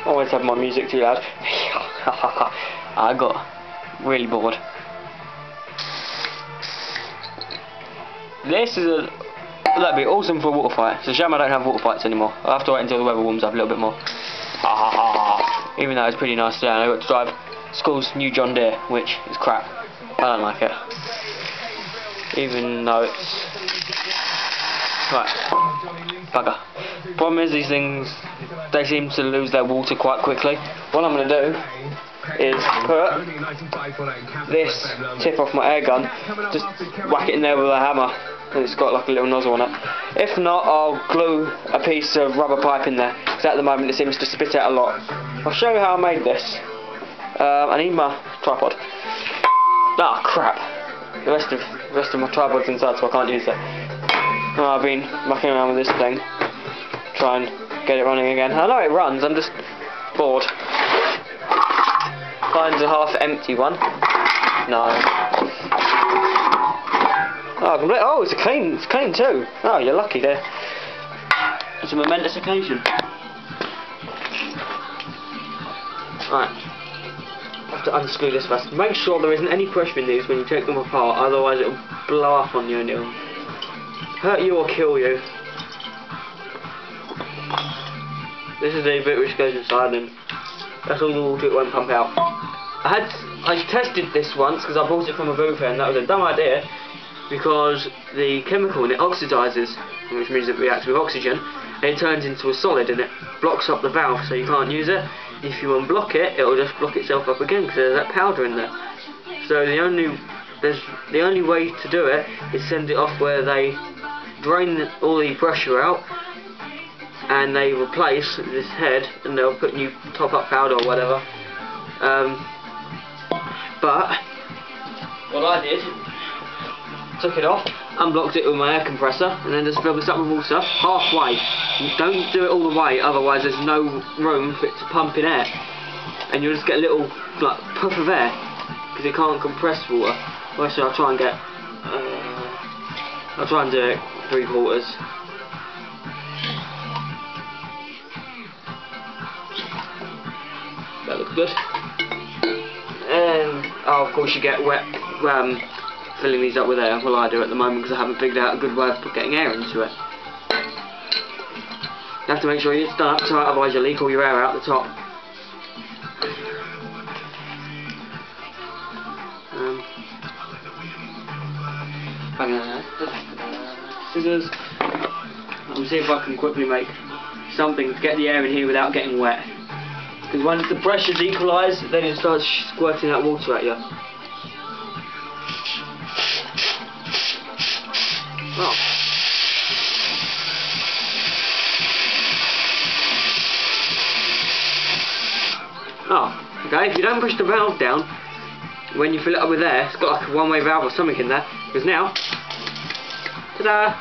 Always have my music too loud. I got really bored. This is that'd be awesome for a water fight. It's a shame I don't have water fights anymore. I'll have to wait until the weather warms up a little bit more. Even though it's pretty nice today, I got to drive school's new John Deere, which is crap. I don't like it. Even though it's... Right. Bugger. Problem is, these things, they seem to lose their water quite quickly. What I'm going to do is put this tip off my air gun, just whack it in there with a hammer, and it's got like a little nozzle on it. If not, I'll glue a piece of rubber pipe in there, because at the moment it seems to spit out a lot. I'll show you how I made this. I need my tripod. Ah, crap. The rest of my tripod's inside, so I can't use it. I've been mucking around with this thing, try and get it running again. I know it runs, I'm just bored. Find a half empty one. No. Oh, it's clean too. Oh, you're lucky there. It's a momentous occasion. Right. I have to unscrew this first. Make sure there isn't any pressure in these when you take them apart, otherwise it'll blow up on you and it'll hurt you or kill you. This is the bit which goes inside, and that's all the water it won't pump out. I tested this once because I bought it from a booth and that was a dumb idea, because the chemical in it oxidizes, which means it reacts with oxygen, and it turns into a solid and it blocks up the valve, so you can't use it. If you unblock it, it'll just block itself up again because there's that powder in there. So the only way to do it is send it off where they drain all the pressure out and they replace this head, and they'll put new top-up powder or whatever. But what I did, took it off, unblocked it with my air compressor, and then just filled this up with water halfway. You don't do it all the way, otherwise there's no room for it to pump in air, and you'll just get a little like puff of air because it can't compress water. Well, actually, I'll try and get. I'll try and do it 3/4. That looks good. And of course you get wet filling these up with air. Well, I do at the moment because I haven't figured out a good way of getting air into it. You have to make sure it's done up tight, otherwise you leak all your air out the top. Scissors. I'll see if I can quickly make something to get the air in here without getting wet. Because once the pressure's equalised, then it starts squirting that water at you. Oh. Oh, okay, if you don't push the valve down, when you fill it up with air, it's got like a one-way valve or something in there, because now, ta-da!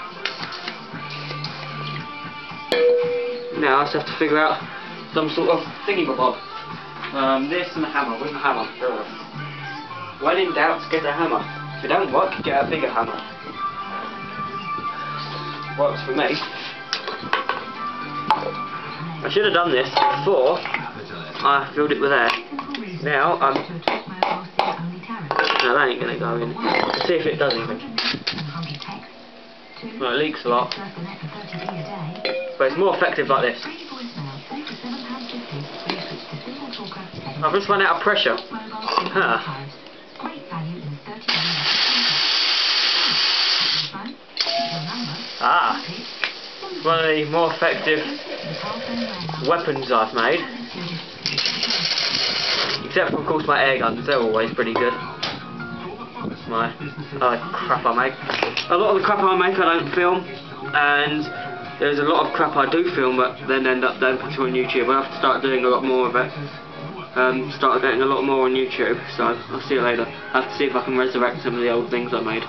Now I just have to figure out some sort of thingy-bob. This and a hammer. Where's the hammer? When in doubt, get a hammer. If it don't work, get a bigger hammer. Works for me. I should have done this before I filled it with air. Now no, that ain't gonna go in. Let's see if it does even. Well, it leaks a lot, but it's more effective like this. I've just run out of pressure. Huh. Ah, it's one of the more effective weapons I've made. Except for, of course, my air guns. They're always pretty good. My crap I make. A lot of the crap I make I don't film, and there's a lot of crap I do film but then end up putting on YouTube. I have to start doing a lot more of it. Start getting a lot more on YouTube, so I'll see you later. I have to see if I can resurrect some of the old things I made.